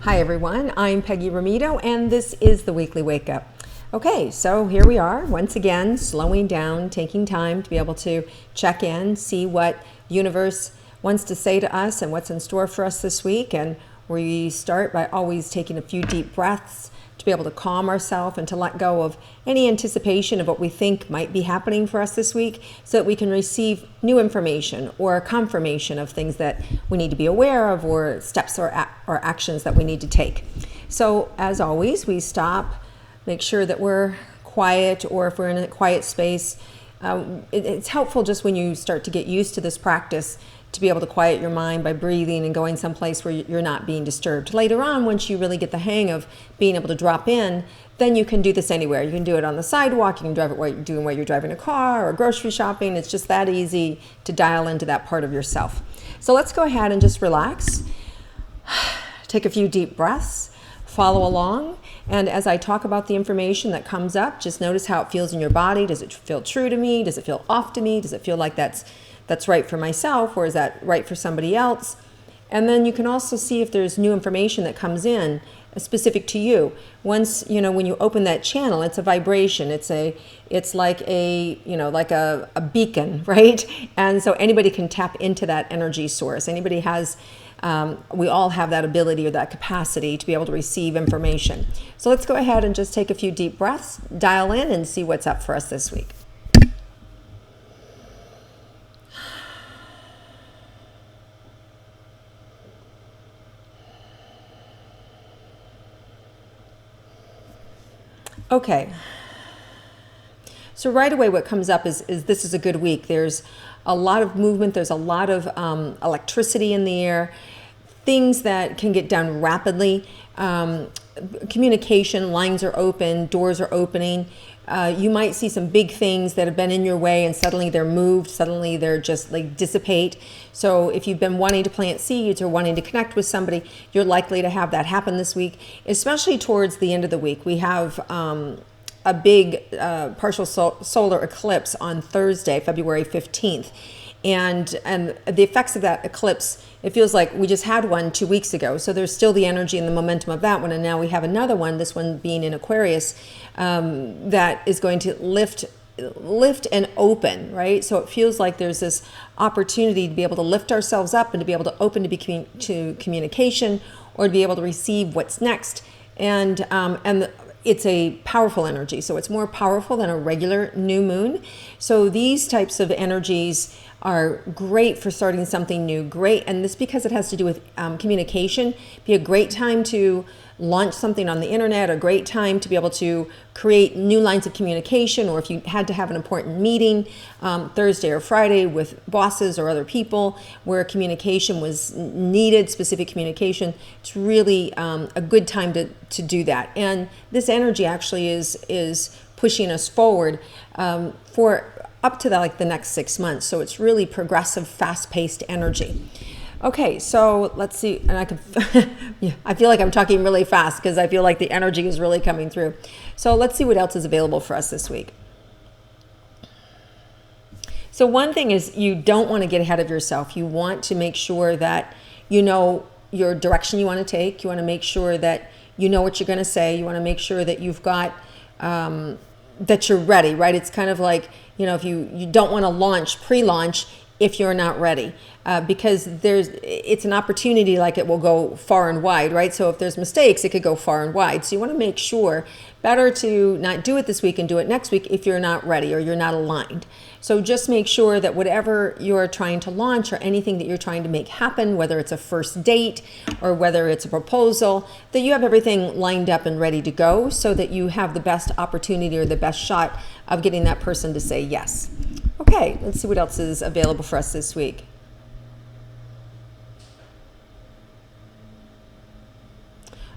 Hi everyone, I'm Peggy Rometo and this is the Weekly Wake Up. Okay, so here we are once again, slowing down, taking time to be able to check in, see what the universe wants to say to us and what's in store for us this week. And we start by always taking a few deep breaths to be able to calm ourselves and to let go of any anticipation of what we think might be happening for us this week, so that we can receive new information or confirmation of things that we need to be aware of, or steps or actions that we need to take. So as always, we stop, make sure that we're quiet, or if we're in a quiet space, it's helpful just when you start to get used to this practice to be able to quiet your mind by breathing and going someplace where you're not being disturbed. Later on, once you really get the hang of being able to drop in, then you can do this anywhere. You can do it on the sidewalk, you can drive it while you're driving a car or grocery shopping. It's just that easy to dial into that part of yourself. So let's go ahead and just relax. Take a few deep breaths, follow along. And as I talk about the information that comes up, just notice how it feels in your body. Does it feel true to me? Does it feel off to me? Does it feel like that's right for myself, or is that right for somebody else? And then you can also see if there's new information that comes in specific to you. Once, when you open that channel, it's a vibration. It's like a beacon, right? And so anybody can tap into that energy source. Anybody has, we all have that ability or that capacity to be able to receive information. So let's go ahead and just take a few deep breaths, dial in and see what's up for us this week. Okay, so right away what comes up is this is a good week. There's a lot of movement, there's a lot of electricity in the air, things that can get done rapidly. Communication lines are open, doors are opening. You might see some big things that have been in your way and suddenly they're moved, suddenly they're just like dissipate. So if you've been wanting to plant seeds or wanting to connect with somebody, you're likely to have that happen this week, especially towards the end of the week. We have a big partial solar eclipse on Thursday, February 15th. And the effects of that eclipse, it feels like we just had one 2 weeks ago. So there's still the energy and the momentum of that one. And now we have another one, this one being in Aquarius, that is going to lift and open, right? So it feels like there's this opportunity to be able to lift ourselves up and to be able to open to communication, or to be able to receive what's next. And it's a powerful energy. So it's more powerful than a regular new moon. So these types of energies are great for starting something new. Great, and this because it has to do with communication. Be a great time to launch something on the internet, a great time to be able to create new lines of communication, or if you had to have an important meeting Thursday or Friday with bosses or other people where communication was needed, specific communication, it's really a good time to do that. And this energy actually is pushing us forward for up to the next 6 months. So it's really progressive, fast-paced energy. Okay, so let's see, and I feel like I'm talking really fast because I feel like the energy is really coming through. So let's see what else is available for us this week. So one thing is, you don't want to get ahead of yourself. You want to make sure that you know your direction you want to take. You want to make sure that you know what you're going to say. You want to make sure that you've got that you're ready, right? It's kind of like, if you don't want to pre-launch if you're not ready, because it's an opportunity, like it will go far and wide, right? So if there's mistakes, it could go far and wide. So you want to make sure, better to not do it this week and do it next week if you're not ready or you're not aligned. So just make sure that whatever you're trying to launch or anything that you're trying to make happen, whether it's a first date or whether it's a proposal, that you have everything lined up and ready to go, so that you have the best opportunity or the best shot of getting that person to say yes. Okay, let's see what else is available for us this week.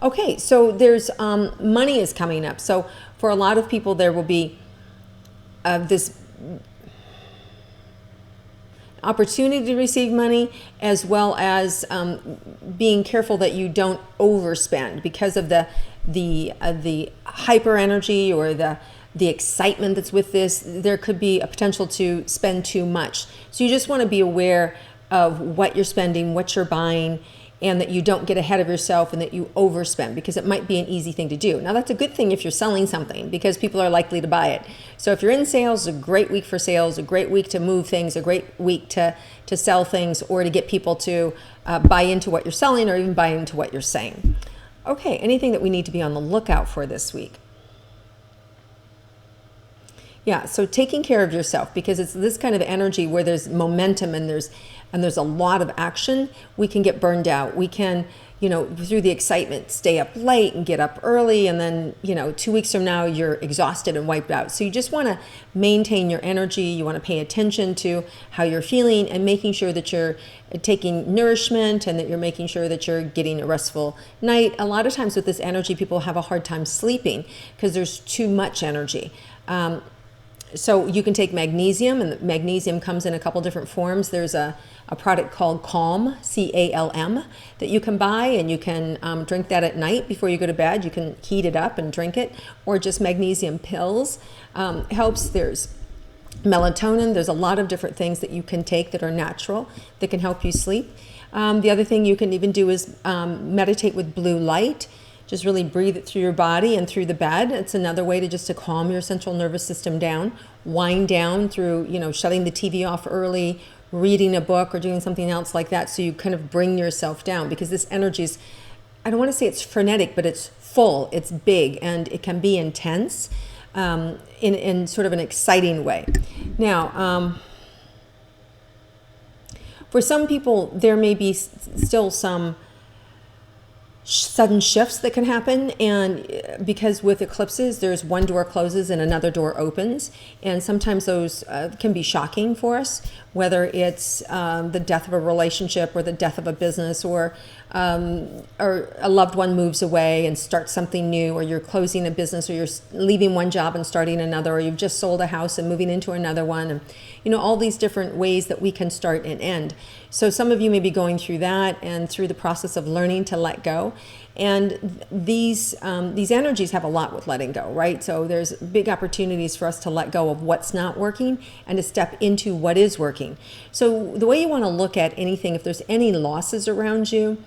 Okay, so there's money is coming up. So for a lot of people, there will be this opportunity to receive money, as well as being careful that you don't overspend because of the hyper energy or the excitement that's with this. There could be a potential to spend too much. So you just want to be aware of what you're spending, what you're buying, and that you don't get ahead of yourself and that you overspend, because it might be an easy thing to do. Now, that's a good thing if you're selling something, because people are likely to buy it. So if you're in sales, a great week for sales, a great week to move things, a great week to sell things, or to get people to buy into what you're selling, or even buy into what you're saying. Okay, anything that we need to be on the lookout for this week? Yeah, so taking care of yourself, because it's this kind of energy where there's momentum and there's a lot of action. We can get burned out. We can, through the excitement, stay up late and get up early, and then, 2 weeks from now you're exhausted and wiped out. So you just want to maintain your energy. You want to pay attention to how you're feeling and making sure that you're taking nourishment and that you're making sure that you're getting a restful night. A lot of times with this energy, people have a hard time sleeping because there's too much energy. So you can take magnesium, and magnesium comes in a couple different forms. There's a product called Calm, C-A-L-M, that you can buy, and you can drink that at night before you go to bed. You can heat it up and drink it, or just magnesium pills helps. There's melatonin. There's a lot of different things that you can take that are natural that can help you sleep. The other thing you can even do is meditate with blue light. Just really breathe it through your body and through the bed. It's another way to calm your central nervous system down. Wind down through, shutting the TV off early, reading a book, or doing something else like that, so you kind of bring yourself down, because this energy is, I don't want to say it's frenetic, but it's full, it's big, and it can be intense in sort of an exciting way. Now, for some people, there may be still some sudden shifts that can happen, and because with eclipses there's one door closes and another door opens, and sometimes those can be shocking for us, whether it's the death of a relationship, or the death of a business, or a loved one moves away and starts something new, or you're closing a business, or you're leaving one job and starting another, or you've just sold a house and moving into another one, and all these different ways that we can start and end. So some of you may be going through that and through the process of learning to let go. And these energies have a lot with letting go, right? So there's big opportunities for us to let go of what's not working and to step into what is working. So the way you want to look at anything, if there's any losses around you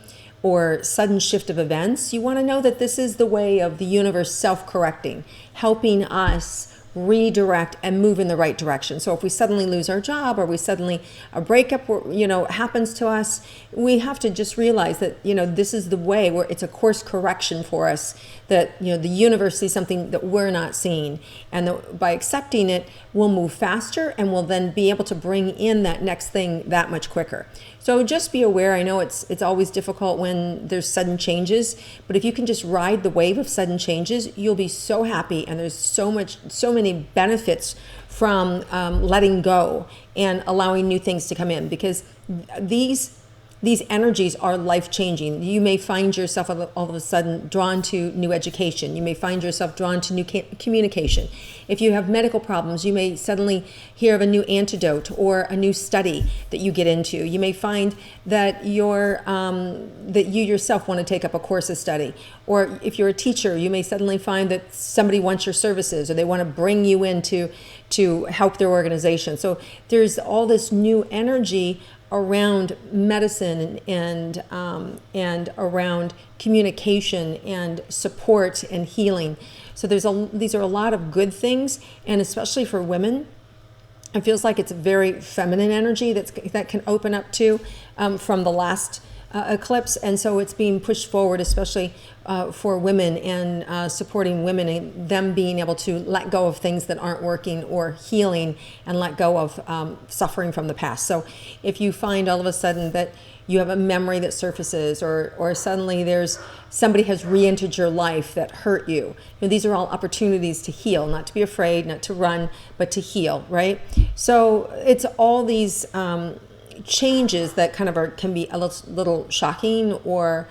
or sudden shift of events, you want to know that this is the way of the universe self-correcting, helping us redirect and move in the right direction. So if we suddenly lose our job, or we suddenly a breakup happens to us, we have to just realize that this is the way where it's a course correction for us, that the universe sees something that we're not seeing, and that by accepting it, we'll move faster, and we'll then be able to bring in that next thing that much quicker. So just be aware. I know it's always difficult when there's sudden changes, but if you can just ride the wave of sudden changes, you'll be so happy, and there's so many benefits from letting go and allowing new things to come in, because these energies are life-changing. You may find yourself all of a sudden drawn to new education. You may find yourself drawn to new communication. If you have medical problems, you may suddenly hear of a new antidote or a new study that you get into. You may find that you yourself want to take up a course of study. Or if you're a teacher, you may suddenly find that somebody wants your services, or they want to bring you in to help their organization. So there's all this new energy around medicine and around communication and support and healing. So these are a lot of good things, and especially for women, it feels like it's a very feminine energy that can open up to from the last eclipse, and so it's being pushed forward, especially for women, and supporting women and them being able to let go of things that aren't working, or healing and let go of suffering from the past. So if you find all of a sudden that you have a memory that surfaces, or suddenly there's somebody has re-entered your life that hurt you, these are all opportunities to heal, not to be afraid, not to run, but to heal, right? So it's all these changes that kind of can be a little shocking or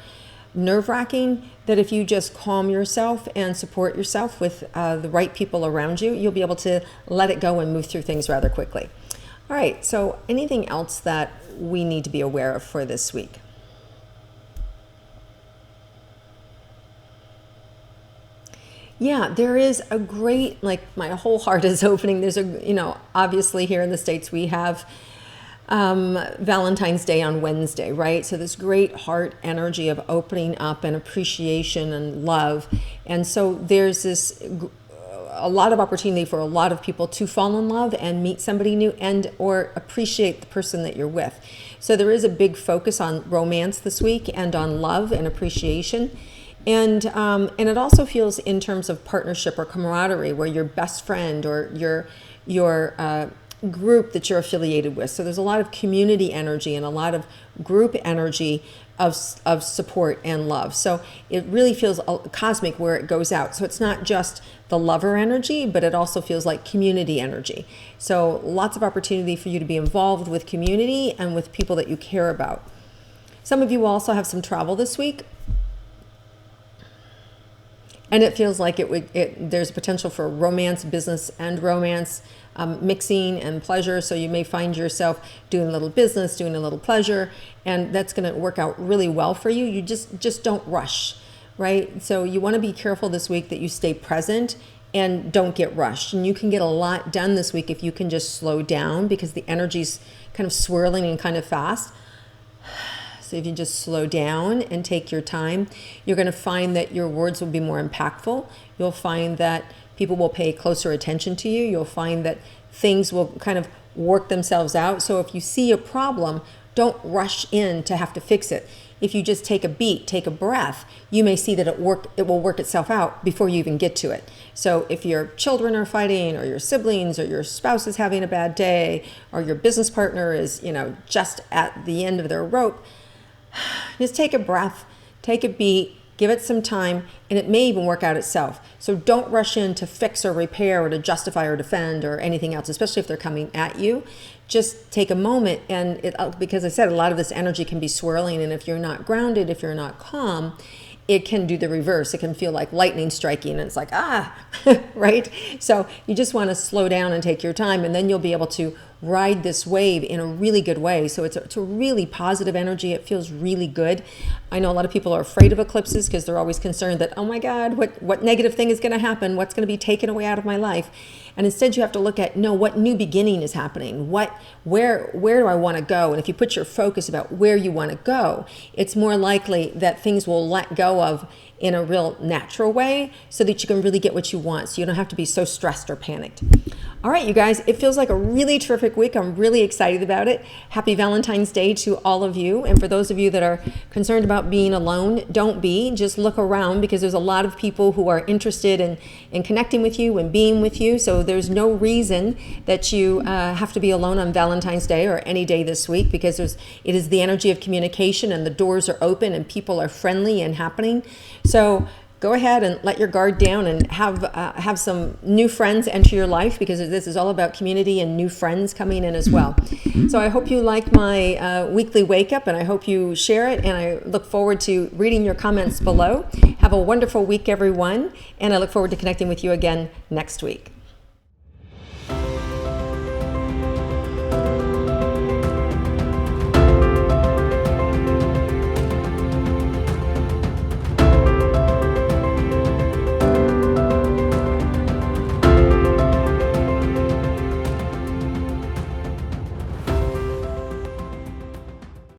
nerve-wracking, that if you just calm yourself and support yourself with the right people around you, you'll be able to let it go and move through things rather quickly. All right, so anything else that we need to be aware of for this week? Yeah, there is a great, my whole heart is opening. There's obviously here in the States we have Valentine's Day on Wednesday, right? So this great heart energy of opening up and appreciation and love. And so there's a lot of opportunity for a lot of people to fall in love and meet somebody new and or appreciate the person that you're with. So there is a big focus on romance this week and on love and appreciation. And it also feels in terms of partnership or camaraderie, where your best friend or your group that you're affiliated with. So there's a lot of community energy and a lot of group energy of support and love. So it really feels cosmic where it goes out. So it's not just the lover energy, but it also feels like community energy. So lots of opportunity for you to be involved with community and with people that you care about. Some of you also have some travel this week. And it feels like there's potential for romance, business, and romance mixing and pleasure. So you may find yourself doing a little business, doing a little pleasure, and that's going to work out really well for you. You just don't rush, right? So you want to be careful this week that you stay present and don't get rushed. And you can get a lot done this week if you can just slow down, because the energy's kind of swirling and kind of fast. So if you just slow down and take your time, you're going to find that your words will be more impactful. You'll find that people will pay closer attention to you. You'll find that things will kind of work themselves out. So if you see a problem, don't rush in to have to fix it. If you just take a beat, take a breath, you may see that it will work itself out before you even get to it. So if your children are fighting, or your siblings, or your spouse is having a bad day, or your business partner is, just at the end of their rope, just take a breath, take a beat, give it some time, and it may even work out itself. So don't rush in to fix or repair or to justify or defend or anything else, especially if they're coming at you. Just take a moment, and because I said a lot of this energy can be swirling, and if you're not grounded, if you're not calm, it can do the reverse. It can feel like lightning striking, and it's like, right? So you just want to slow down and take your time, and then you'll be able to ride this wave in a really good way. So it's a really positive energy. It feels really good. I know a lot of people are afraid of eclipses because they're always concerned that, oh my God, what negative thing is going to happen? What's going to be taken away out of my life? And instead you have to look at, no, what new beginning is happening? Where do I want to go? And if you put your focus about where you want to go, it's more likely that things will let go of in a real natural way, so that you can really get what you want. So you don't have to be so stressed or panicked. All right, you guys, it feels like a really terrific week. I'm really excited about it. Happy Valentine's Day to all of you. And for those of you that are concerned about being alone, don't be. Just look around, because there's a lot of people who are interested in connecting with you and being with you. So there's no reason that you have to be alone on Valentine's Day or any day this week, because it is the energy of communication, and the doors are open and people are friendly and happening. So go ahead and let your guard down and have some new friends enter your life, because this is all about community and new friends coming in as well. So I hope you like my weekly wake up, and I hope you share it, and I look forward to reading your comments below. Have a wonderful week, everyone, and I look forward to connecting with you again next week.